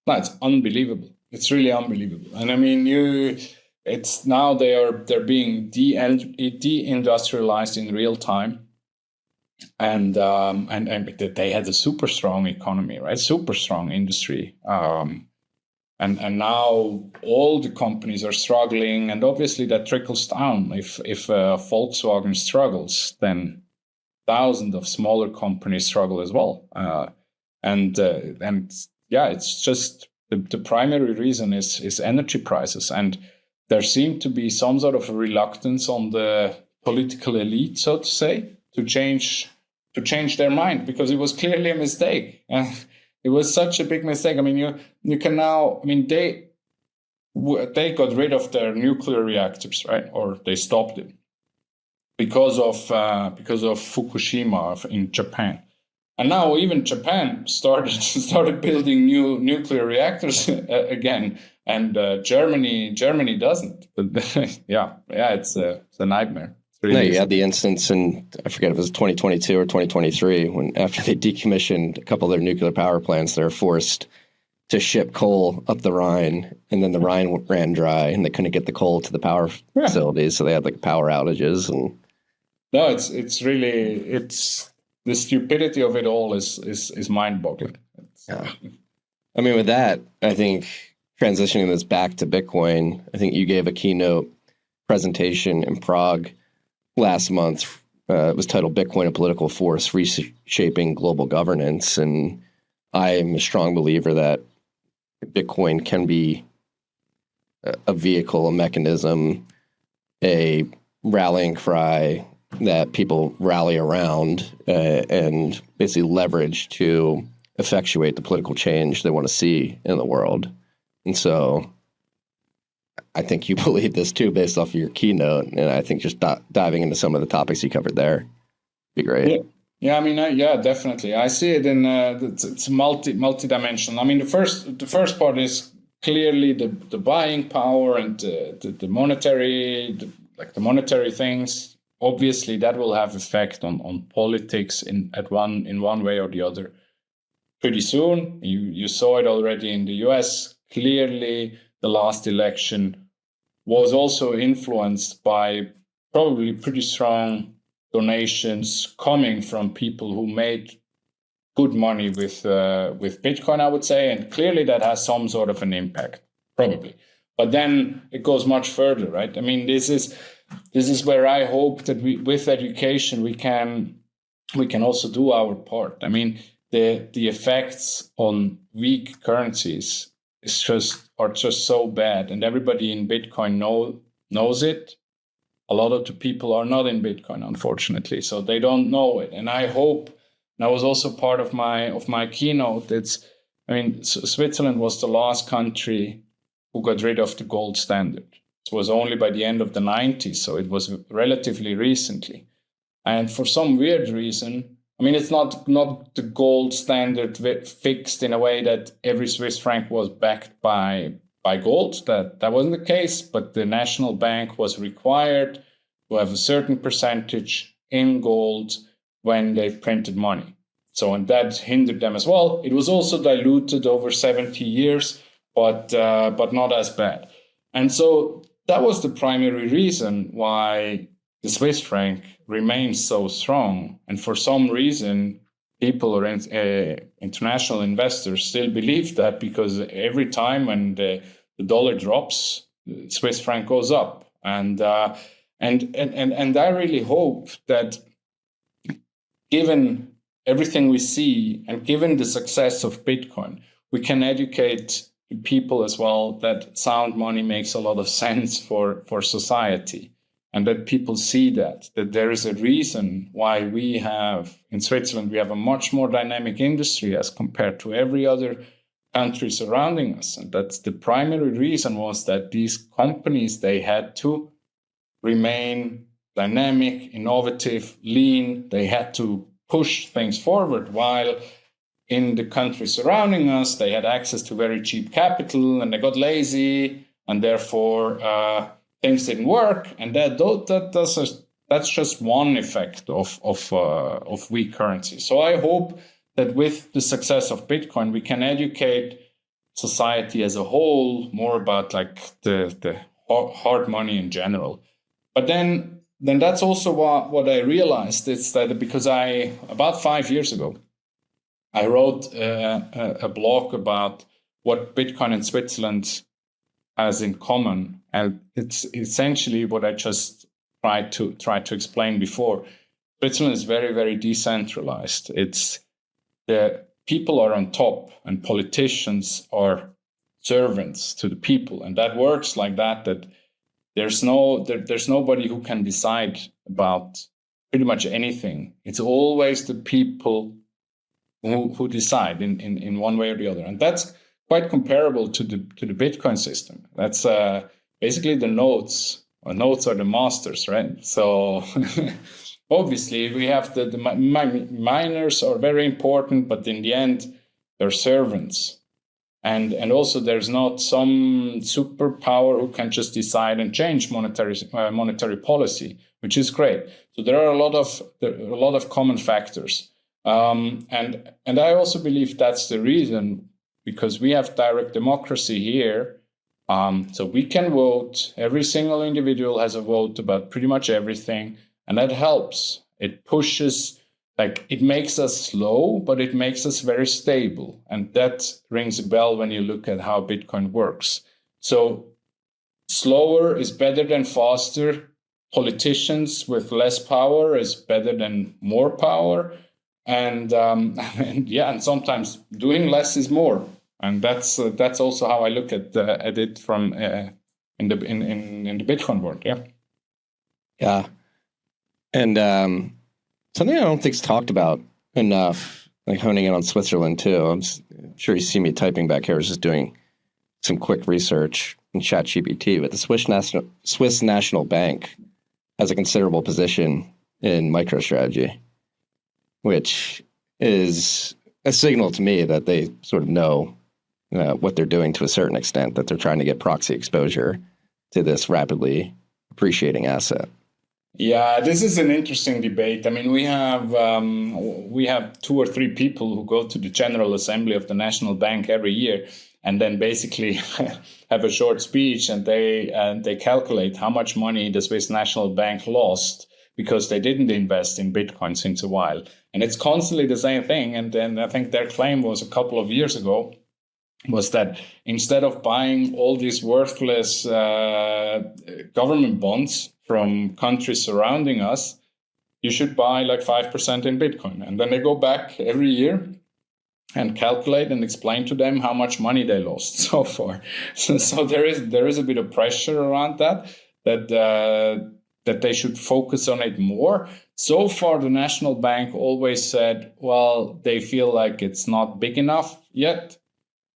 it's unbelievable. It's really unbelievable. And I mean, it's now they're being deindustrialized in real time. And they had a super strong economy, right? Super strong industry. And now all the companies are struggling, and obviously that trickles down. If Volkswagen struggles, then thousands of smaller companies struggle as well. And it's just the primary reason is energy prices, and there seemed to be some sort of a reluctance on the political elite, so to say, to change their mind, because it was clearly a mistake. It was such a big mistake. I mean, you can now. I mean, they got rid of their nuclear reactors, right? Or they stopped it because of Fukushima in Japan, and now even Japan started building new nuclear reactors again, and Germany doesn't. But yeah, it's a nightmare. No, you had the instance in, I forget if it was 2022 or 2023, when after they decommissioned a couple of their nuclear power plants, they were forced to ship coal up the Rhine, and then the Rhine ran dry, and they couldn't get the coal to the power facilities, so they had like power outages. And no, it's really, it's the stupidity of it all is mind-boggling. yeah. I mean, with that, I think transitioning this back to Bitcoin, I think you gave a keynote presentation in Prague last month. It was titled "Bitcoin: A Political Force Reshaping Global Governance," and I am a strong believer that Bitcoin can be a vehicle, a mechanism, a rallying cry that people rally around and basically leverage to effectuate the political change they want to see in the world. And so I think you believe this too, based off of your keynote. And I think just diving into some of the topics you covered there would be great. Yeah, I mean, definitely. I see it in it's multi-dimensional. I mean, the first part is clearly the buying power and the monetary, the monetary things. Obviously, that will have effect on politics in one way or the other. Pretty soon, you saw it already in the US. Clearly, the last election was also influenced by probably pretty strong donations coming from people who made good money with Bitcoin, I would say, and clearly that has some sort of an impact, probably. But then it goes much further, right? I mean, this is where I hope that with education we can also do our part. I mean, the effects on weak currencies are just so bad, and everybody in Bitcoin knows it. A lot of the people are not in Bitcoin, unfortunately, so they don't know it. And I hope, and that was also part of my keynote. Switzerland was the last country who got rid of the gold standard. It was only by the end of the 90s, so it was relatively recently. And for some weird reason, I mean, it's not the gold standard fixed in a way that every Swiss franc was backed by gold. That wasn't the case, but the national bank was required to have a certain percentage in gold when they printed money. So, and that hindered them as well. It was also diluted over 70 years, but not as bad. And so that was the primary reason why the Swiss franc remains so strong. And for some reason, people or international investors still believe that, because every time when the dollar drops, the Swiss franc goes up. And I really hope that, given everything we see and given the success of Bitcoin, we can educate people as well that sound money makes a lot of sense for society, and that people see that there is a reason why we have, in Switzerland, we have a much more dynamic industry as compared to every other country surrounding us. And that's the primary reason, was that these companies, they had to remain dynamic, innovative, lean. They had to push things forward, while in the countries surrounding us, they had access to very cheap capital and they got lazy, and therefore things didn't work. And that's just one effect of weak currency. So I hope that with the success of Bitcoin, we can educate society as a whole more about the hard money in general. But then that's also what I realized, is that because about 5 years ago, I wrote a blog about what Bitcoin and Switzerland has in common, and it's essentially what I just tried to explain before. Switzerland is very, very decentralized. It's the people are on top, and politicians are servants to the people, and that works like that. That there's nobody who can decide about pretty much anything. It's always the people who decide in one way or the other, and that's quite comparable to the Bitcoin system. That's basically the nodes. Nodes are the masters, right? So obviously we have the miners are very important, but in the end they're servants, and also there's not some superpower who can just decide and change monetary policy. which is great. So there are a lot of common factors. And I also believe that's the reason, because we have direct democracy here. So we can vote. Every single individual has a vote about pretty much everything. And that helps. It pushes, it makes us slow, but it makes us very stable. And that rings a bell when you look at how Bitcoin works. So slower is better than faster. Politicians with less power is better than more power. And sometimes doing less is more. And that's also how I look at it from in the Bitcoin world. Yeah. Yeah. And something I don't think is talked about enough, like honing in on Switzerland too. I'm sure you see me typing back here. I was just doing some quick research in ChatGPT, but the Swiss National Bank has a considerable position in MicroStrategy, which is a signal to me that they sort of know what they're doing to a certain extent, that they're trying to get proxy exposure to this rapidly appreciating asset. Yeah, this is an interesting debate. I mean, we have 2 or 3 people who go to the General Assembly of the National Bank every year, and then basically have a short speech, and they calculate how much money the Swiss National Bank lost because they didn't invest in Bitcoin since a while. And it's constantly the same thing. And then I think their claim was a couple of years ago was that instead of buying all these worthless government bonds from countries surrounding us, you should buy 5% in Bitcoin. And then they go back every year and calculate and explain to them how much money they lost so far. So there is a bit of pressure around that they should focus on it more. So far, the National Bank always said, well, they feel like it's not big enough yet,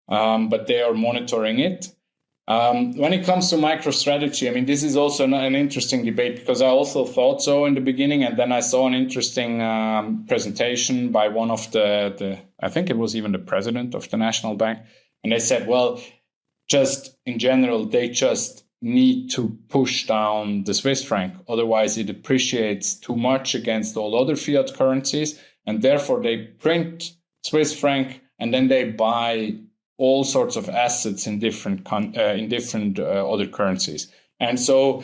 but they are monitoring it. When it comes to MicroStrategy, I mean, this is also an interesting debate, because I also thought so in the beginning, and then I saw an interesting presentation by one of the I think it was even the president of the National Bank, and they said, well, just in general, they just need to push down the Swiss franc, otherwise it appreciates too much against all other fiat currencies, and therefore they print Swiss franc and then they buy all sorts of assets in different other currencies. And so,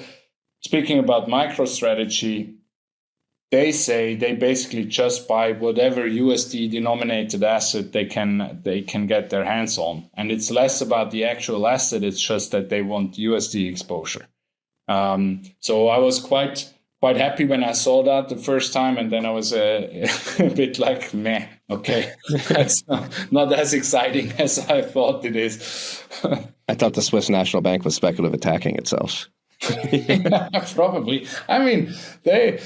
speaking about MicroStrategy, they say they basically just buy whatever USD denominated asset they can get their hands on, and it's less about the actual asset. It's just that they want USD exposure. So I was quite happy when I saw that the first time, and then I was a bit like, meh, okay, that's not as exciting as I thought it is. I thought the Swiss National Bank was speculative attacking itself. Yeah, probably. I mean, the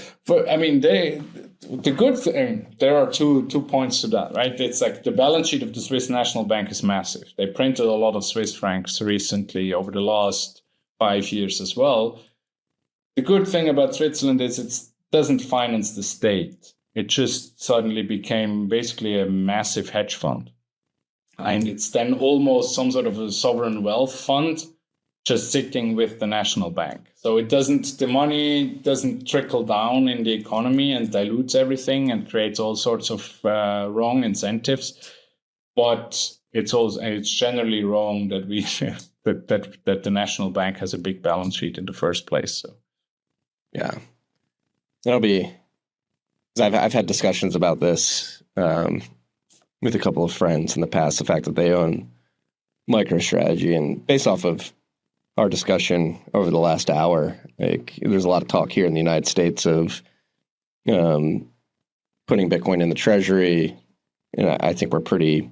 good thing, there are two points to that, right? It's like the balance sheet of the Swiss National Bank is massive. They printed a lot of Swiss francs recently over the last 5 years as well. The good thing about Switzerland is it doesn't finance the state. It just suddenly became basically a massive hedge fund. And it's then almost some sort of a sovereign wealth fund just sitting with the national bank. So the money doesn't trickle down in the economy and dilutes everything and creates all sorts of wrong incentives. But it's generally wrong that we that the national bank has a big balance sheet in the first place. So. Yeah, that'll be. I've had discussions about this with a couple of friends in the past. The fact that they own MicroStrategy, and based off of our discussion over the last hour, there's a lot of talk here in the United States of putting Bitcoin in the treasury. And I think we're pretty,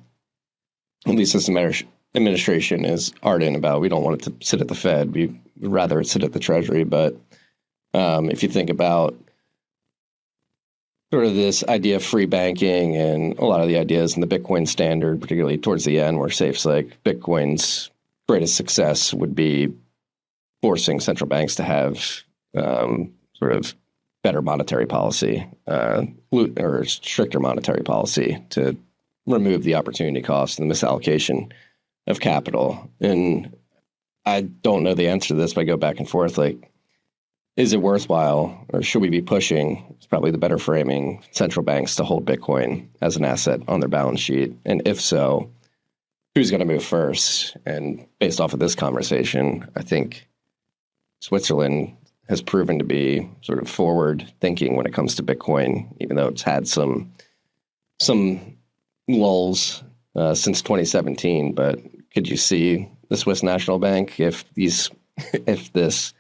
at least this administration is ardent about. We don't want it to sit at the Fed. We'd rather it sit at the treasury, but. If you think about sort of this idea of free banking and a lot of the ideas in the Bitcoin standard, particularly towards the end, where Saif's like Bitcoin's greatest success would be forcing central banks to have sort of better monetary policy or stricter monetary policy to remove the opportunity cost and the misallocation of capital. And I don't know the answer to this, but I go back and forth like, is it worthwhile, or should we be pushing, it's probably the better framing, central banks to hold Bitcoin as an asset on their balance sheet? And if so, who's going to move first? And based off of this conversation, I think Switzerland has proven to be sort of forward thinking when it comes to Bitcoin, even though it's had some lulls since 2017. But could you see the Swiss National Bank, if this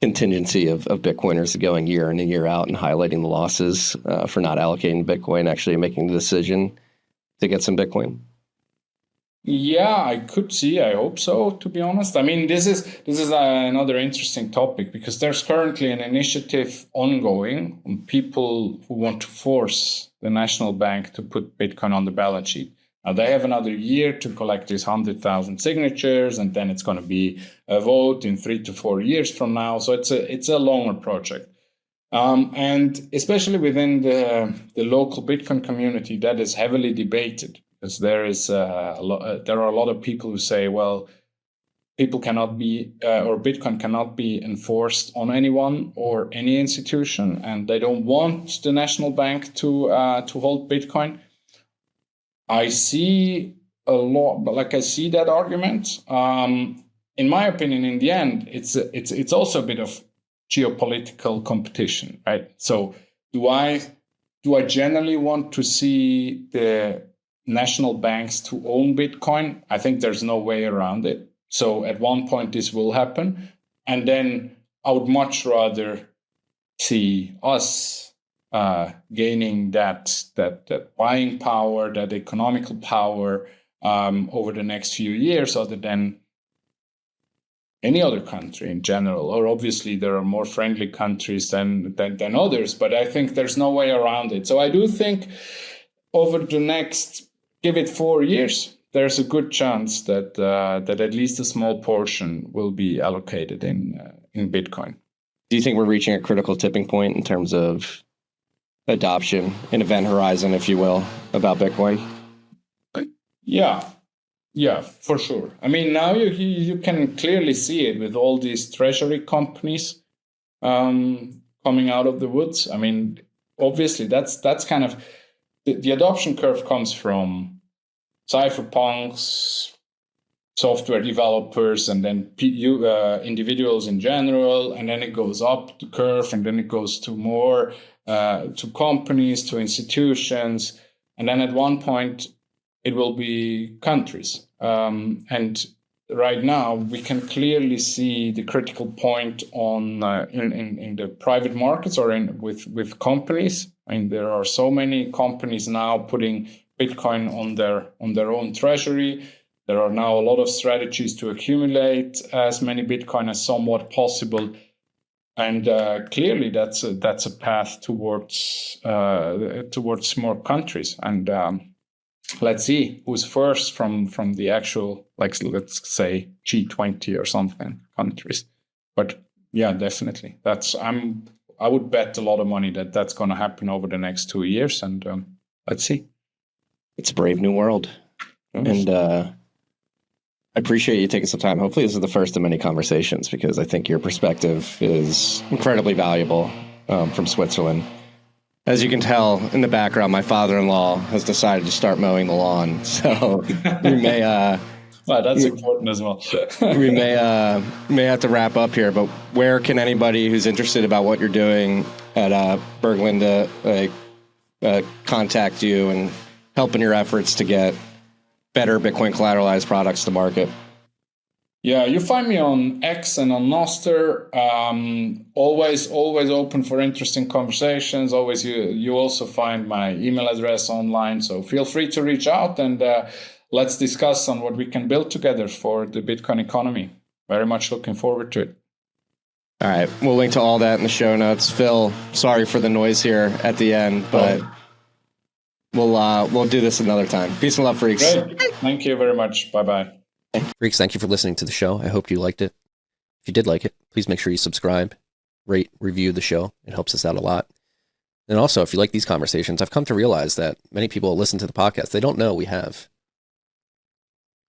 contingency of Bitcoiners going year in and year out and highlighting the losses for not allocating Bitcoin, actually making the decision to get some Bitcoin? Yeah, I could see. I hope so, to be honest. I mean, this is another interesting topic, because there's currently an initiative ongoing on people who want to force the national bank to put Bitcoin on the balance sheet. Now, they have another year to collect these 100,000 signatures, and then it's going to be a vote in 3 to 4 years from now. So it's a longer project. And especially within the local Bitcoin community, that is heavily debated. Because there are a lot of people who say, well, people cannot be, or Bitcoin cannot be enforced on anyone or any institution, and they don't want the national bank to hold Bitcoin. I see a lot, but I see that argument. In my opinion, in the end, it's also a bit of geopolitical competition, right? So do I generally want to see the national banks to own Bitcoin? I think there's no way around it. So at one point this will happen. And then I would much rather see us gaining that buying power, that economical power over the next few years, other than any other country in general. Or obviously there are more friendly countries than others, but I think there's no way around it. So I do think over the next, give it 4 years, there's a good chance that at least a small portion will be allocated in Bitcoin. Do you think we're reaching a critical tipping point in terms of adoption, an event horizon, if you will, about Bitcoin? Yeah, for sure. I mean, now you can clearly see it with all these treasury companies coming out of the woods. I mean, obviously that's kind of the adoption curve comes from cypherpunks, software developers, and then individuals in general, and then it goes up the curve, and then it goes to more to companies, to institutions, and then at one point it will be countries. And right now we can clearly see the critical point on in the private markets or with companies. I mean, there are so many companies now putting Bitcoin on their own treasury. There are now a lot of strategies to accumulate as many Bitcoin as somewhat possible, and clearly that's a path towards more countries. And let's see who's first from the actual, like, let's say G20 or something countries. But yeah, definitely I would bet a lot of money that that's going to happen over the next 2 years, and let's see. It's a brave new world. Yes. And I appreciate you taking some time. Hopefully this is the first of many conversations, because I think your perspective is incredibly valuable from Switzerland. As you can tell in the background, my father-in-law has decided to start mowing the lawn. So we may... well, that's important as well. We may have to wrap up here, but where can anybody who's interested about what you're doing at Berglinde contact you and help in your efforts to get better Bitcoin collateralized products to market? Yeah, you find me on X and on Nostr. Always open for interesting conversations. Always, you also find my email address online. So feel free to reach out, and let's discuss on what we can build together for the Bitcoin economy. Very much looking forward to it. All right, we'll link to all that in the show notes. Phil, sorry for the noise here at the end, but we'll do this another time. Peace and love, freaks. Great. Thank you very much. Bye-bye. Freaks, thank you for listening to the show. I hope you liked it. If you did like it, please make sure you subscribe, rate, review the show. It helps us out a lot. And also, if you like these conversations, I've come to realize that many people listen to the podcast. They don't know we have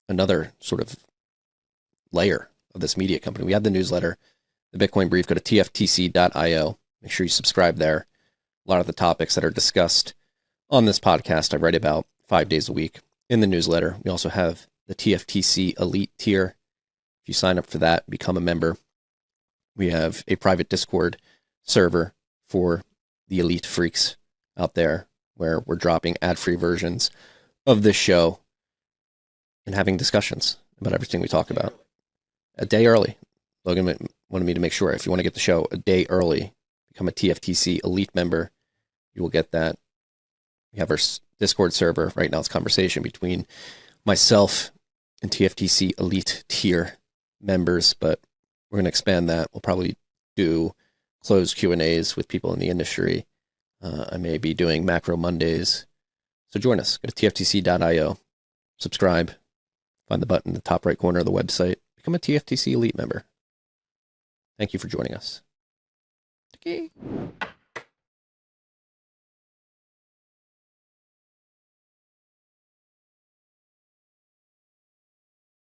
another sort of layer of this media company. We have the newsletter. the Bitcoin Brief, go to tftc.io. Make sure you subscribe there. A lot of the topics that are discussed on this podcast, I write about 5 days a week in the newsletter. We also have the TFTC Elite tier. If you sign up for that, become a member. We have a private Discord server for the elite freaks out there where we're dropping ad-free versions of this show and having discussions about everything we talk about a day early. Logan wanted me to make sure if you want to get the show a day early, become a TFTC Elite member. You will get that. We have our Discord server. Right now it's conversation between myself and TFTC Elite tier members, but we're going to expand that. We'll probably do closed Q&As with people in the industry. I may be doing Macro Mondays. So join us. Go to tftc.io. Subscribe. Find the button in the top right corner of the website. Become a TFTC Elite member. Thank you for joining us. Okay.